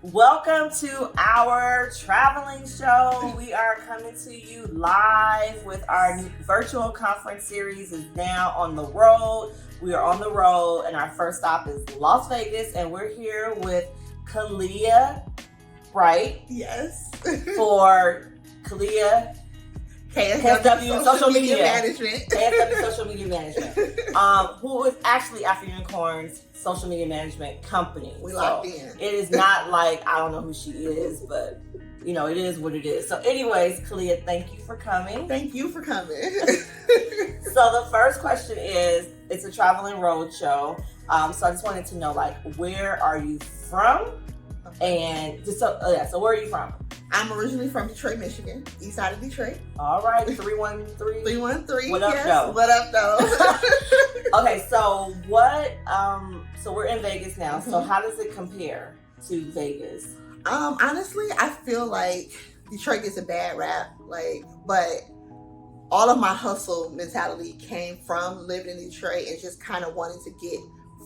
Welcome to our traveling show. We are coming to you live with our virtual conference series is now on the road. We are on the road and our first stop is Las Vegas, and we're here with Kalea, Wright? Yes. For Kalea KSW Social Media Management. KSW Social Media Management. Who is actually Afro Unicorn's social media management company. We locked in. It is not like, I don't know who she is, but you know, it is what it is. So anyways, Kalea, thank you for coming. Thank you for coming. So the first question is, it's a traveling road show. So I just wanted to know, like, where are you from? And just so where are you from? I'm originally from Detroit, Michigan, east side of Detroit. All right, 313. 313. What up, yes. though? What up, though? Okay, so so we're in Vegas now. So how does it compare to Vegas? Honestly, I feel like Detroit gets a bad rap, but all of my hustle mentality came from living in Detroit and just kind of wanting to get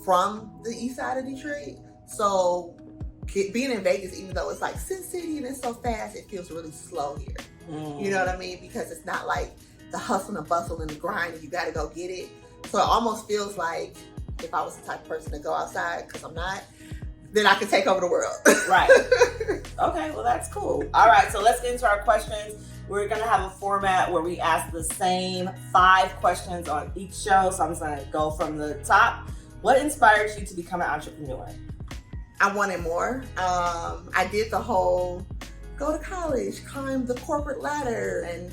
from the east side of Detroit. So being in Vegas, even though it's like Sin City and it's so fast, it feels really slow here. You know what I mean? Because it's not like the hustle and bustle and the grind and you got to go get it. So it almost feels like if I was the type of person to go outside, because I'm not, then I could take over the world. Right. Okay, well, that's cool. All right, so let's get into our questions. We're going to have a format where we ask the same 5 questions on each show. So I'm just going to go from the top. What inspired you to become an entrepreneur? I wanted more. I did the whole go to college, climb the corporate ladder, and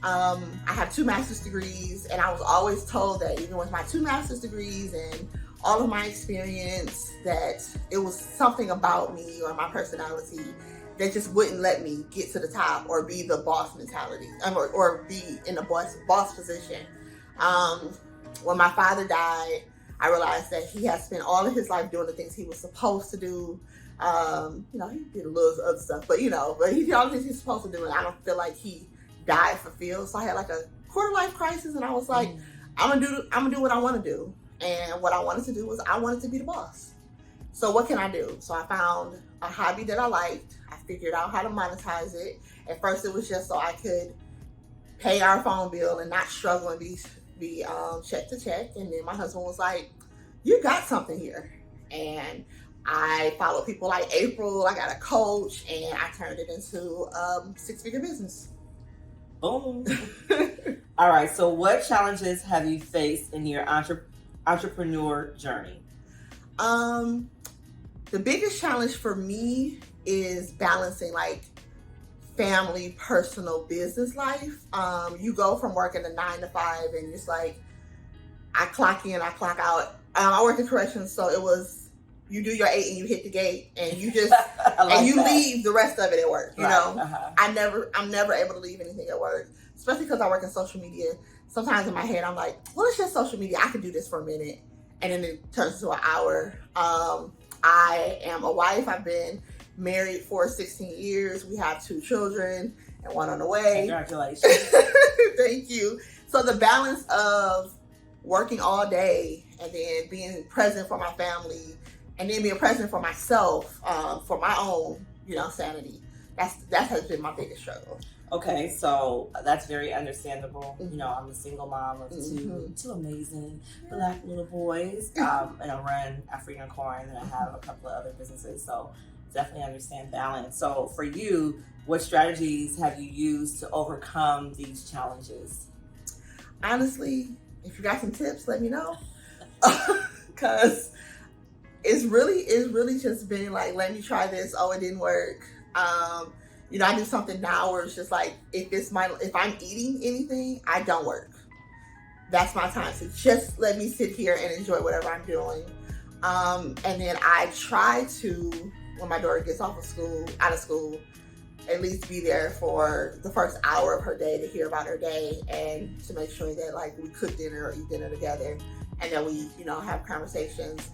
I have 2 master's degrees, and I was always told that even with my 2 master's degrees and all of my experience, that it was something about me or my personality that just wouldn't let me get to the top or be the boss mentality, or be in the boss position. When my father died, I realized that he had spent all of his life doing the things he was supposed to do. He did a little other stuff, but he did all the things he's supposed to do, and I don't feel like he died fulfilled. So I had like a quarter life crisis, and I was like, I'm gonna do what I want to do. And what I wanted to do was I wanted to be the boss. So what can I do? So I found a hobby that I liked. I figured out how to monetize it. At first it was just so I could pay our phone bill and not struggle and be check to check. And then my husband was like, you got something here. And I followed people like April. I got a coach, and I turned it into 6-figure business. Boom. All right, so what challenges have you faced in your entrepreneur journey? The biggest challenge for me is balancing like family, personal, business life. You go from working a 9 to 5, and it's like I clock in, I clock out. I worked in corrections, so it was you do your 8 and you hit the gate, and you just leave the rest of it at work. You know, I'm never able to leave anything at work, especially because I work in social media. Sometimes in my head, I'm like, well, it's just social media. I could do this for a minute, and then it turns into an hour. I am a wife. I've been married for 16 years. We have 2 children and 1 on the way. Congratulations. Thank you. So the balance of working all day and then being present for my family and then being present for myself, for my own, sanity. That has been my biggest struggle. Okay, so that's very understandable. You know, I'm a single mom of two amazing Black little boys, and I run Afro Unicorn, and I have a couple of other businesses, so definitely understand balance. So for you, what strategies have you used to overcome these challenges? Honestly, if you got some tips, let me know, because it's really just been like, let me try this. Oh, it didn't work. I do something now where it's just like, if I'm eating anything, I don't work. That's my time. So just let me sit here and enjoy whatever I'm doing. And then I try to, when my daughter gets out of school, at least be there for the first hour of her day to hear about her day and to make sure that like we cook dinner or eat dinner together, and then we, have conversations.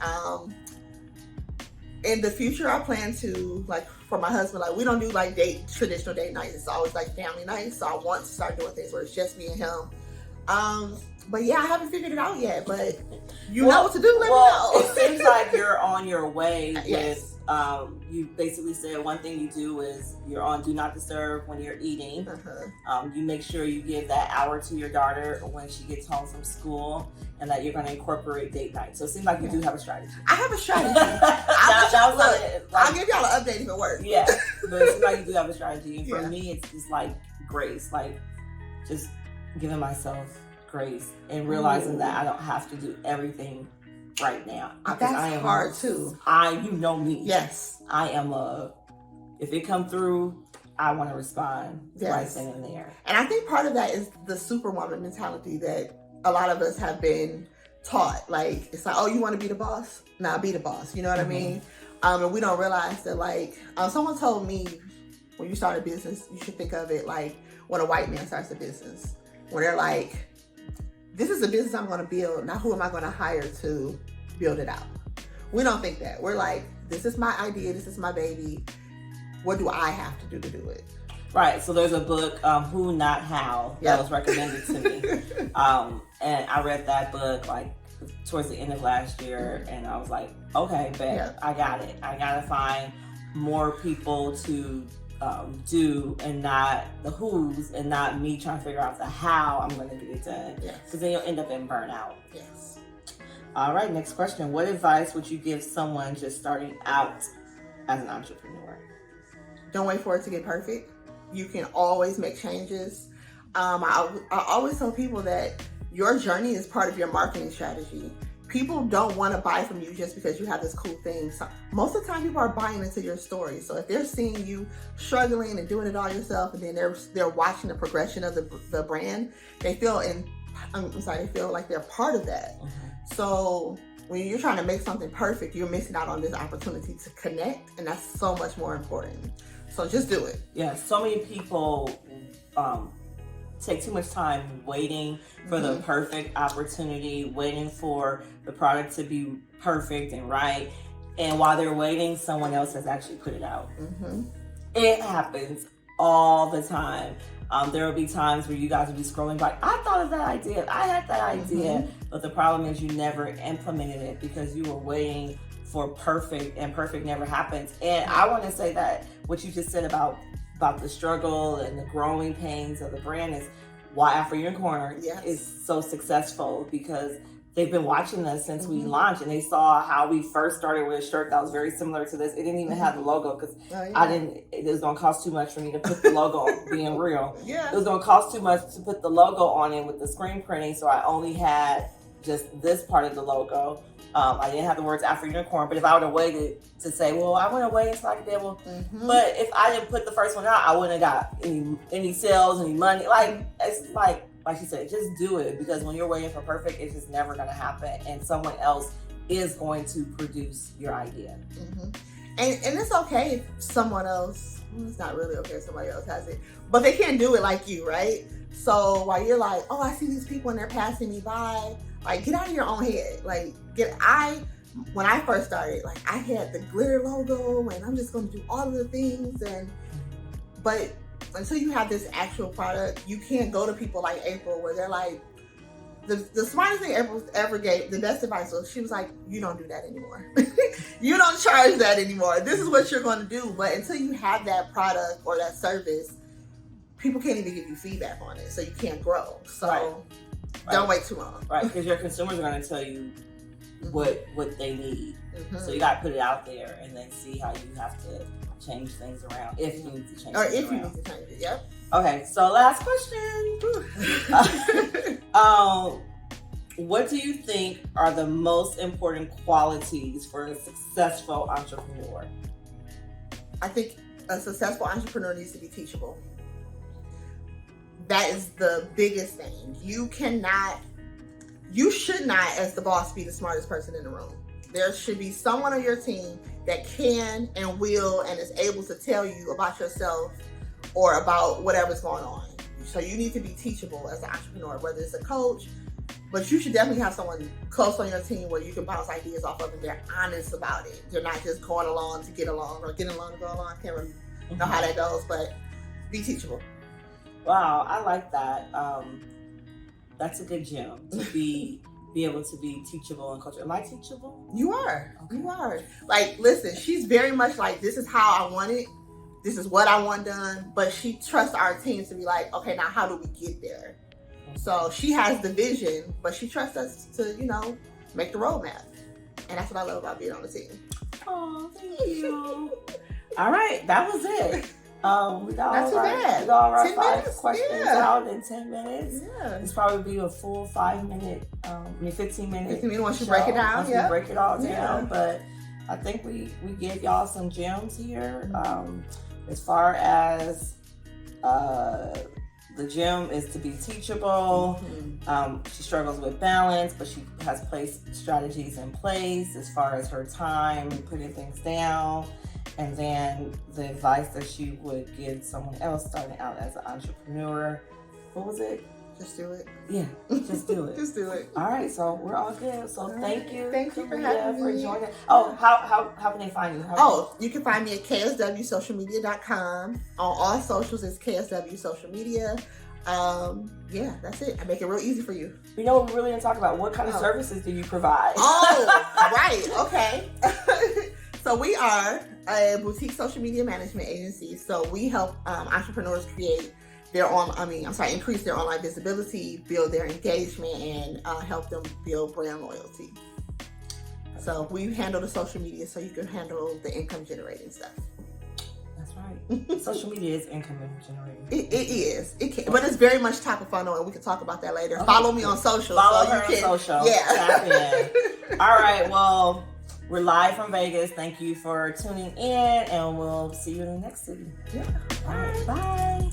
In the future, I plan to, like, for my husband, like, we don't do like traditional date nights. It's always like family nights. So I want to start doing things where it's just me and him. But yeah, I haven't figured it out yet. But you know what to do. Let me know. It seems like you're on your way Yes. with. You basically said one thing you do is you're on Do Not Disturb when you're eating. You make sure you give that hour to your daughter when she gets home from school, and that you're going to incorporate date night. So it seems like you do have a strategy. I have a strategy. I'll give y'all an update if it works. Yeah, but it seems like you do have a strategy. And for me, it's just like grace, like just giving myself grace and realizing that I don't have to do everything right now. That's hard too. You know me. Yes. I am if it come through, I want to respond right then and there. And I think part of that is the superwoman mentality that a lot of us have been taught. Like, it's like, oh, you want to be the boss? Nah, be the boss. You know what I mean? And we don't realize that, like, someone told me when you start a business, you should think of it like when a white man starts a business, where they're like, this is a business I'm going to build. Now, who am I going to hire to build it out? We don't think that. We're like, this is my idea. This is my baby. What do I have to do it? Right. So there's a book, Who Not How, that was recommended to me. And I read that book like towards the end of last year. And I was like, okay, bet I got it. I got to find more people to do, and not the who's, and not me trying to figure out the how I'm going to get it done. Because then you'll end up in burnout. Yes. All right, next question. What advice would you give someone just starting out as an entrepreneur? Don't wait for it to get perfect. You can always make changes. I always tell people that your journey is part of your marketing strategy. People don't want to buy from you just because you have this cool thing. So most of the time, people are buying into your story. So if they're seeing you struggling and doing it all yourself, and then they're watching the progression of the brand, they feel they feel like they're part of that. So when you're trying to make something perfect, you're missing out on this opportunity to connect, and that's so much more important. So just do it. Yeah, so many people take too much time waiting for the perfect opportunity, waiting for the product to be perfect and right. And while they're waiting, someone else has actually put it out. It happens all the time. There will be times where you guys will be scrolling by, I thought of that idea, I had that idea, but the problem is you never implemented it because you were waiting for perfect, and perfect never happens. And I want to say that what you just said about the struggle and the growing pains of the brand is why Afro Unicorn is so successful, because they've been watching us since we launched, and they saw how we first started with a shirt that was very similar to this. It didn't even have the logo because it was going to cost too much for me to put the logo on, being real. It was going to cost too much to put the logo on it with the screen printing, so I only had just this part of the logo. I didn't have the words Afro Unicorn, but if I would have waited to say, well, I want to wait until I could be able, but if I didn't put the first one out, I wouldn't have got any sales, any money. Like, it's like she said, just do it, because when you're waiting for perfect, it's just never going to happen, and someone else is going to produce your idea. And it's okay if someone else, it's not really okay if somebody else has it, but they can't do it like you, right? So while you're like, oh, I see these people and they're passing me by, like, get out of your own head. Like, when I first started, like, I had the glitter logo and I'm just going to do all of the things, but until you have this actual product, you can't go to people like April where they're like, the smartest thing April ever gave, the best advice was, she was like, you don't do that anymore. You don't charge that anymore. This is what you're going to do. But until you have that product or that service, people can't even give you feedback on it. So you can't grow. So don't wait too long. Right, because your consumers are going to tell you what they need. So you got to put it out there and then see how you have to change things around, if you need to change or things if around. You need to change it. Yep. Okay, so last question. What do you think are the most important qualities for a successful entrepreneur? I think a successful entrepreneur needs to be teachable. That is the biggest thing. You should not, as the boss, be the smartest person in the room. There should be someone on your team that can and will and is able to tell you about yourself or about whatever's going on. So you need to be teachable as an entrepreneur, whether it's a coach, but you should definitely have someone close on your team where you can bounce ideas off of and they're honest about it. They're not just going along to get along or getting along to go along. I can't really know how that goes, but be teachable. Wow, I like that. that's a good gym to be able to be teachable and coachable. Am I teachable? You are. Okay. You are. Like, listen, she's very much like, this is how I want it. This is what I want done. But she trusts our team to be like, okay, now how do we get there? So she has the vision, but she trusts us to, you know, make the roadmap. And that's what I love about being on the team. Oh, thank you. All right, that was it. We got Not too bad. We got all our 10 5 minutes? questions Yeah. out in 10 minutes. Yeah. It's probably be a full 15 minute. 15 minutes once you show, break it down. Once Yeah. we break it all down. Yeah. But I think we gave y'all some gems here. As far as the gym is to be teachable. She struggles with balance, but she has placed strategies in place as far as her time and putting things down. And then the advice that she would give someone else starting out as an entrepreneur. What was it? Just do it. Yeah, just do it. Just do it. All right, so we're all good. So thank you. Thank you for Kalea, having me. joining. Oh, how can they find you? You can find me at kswsocialmedia.com. On all socials, it's KSW Social Media. Yeah, that's it. I make it real easy for you. You know what we really didn't talk about? What kind of services do you provide? Oh, right. Okay. So we are a boutique social media management agency. So we help entrepreneurs create increase their online visibility, build their engagement, and help them build brand loyalty. So we handle the social media so you can handle the income generating stuff. That's right. Social media is income generating. It is. It can, but it's very much top of funnel, and we can talk about that later. Okay. Follow me on social. Follow so her you can, on social. Yeah. Tap in. All right. Well, we're live from Vegas. Thank you for tuning in, and we'll see you in the next city. Yeah. All right. Bye.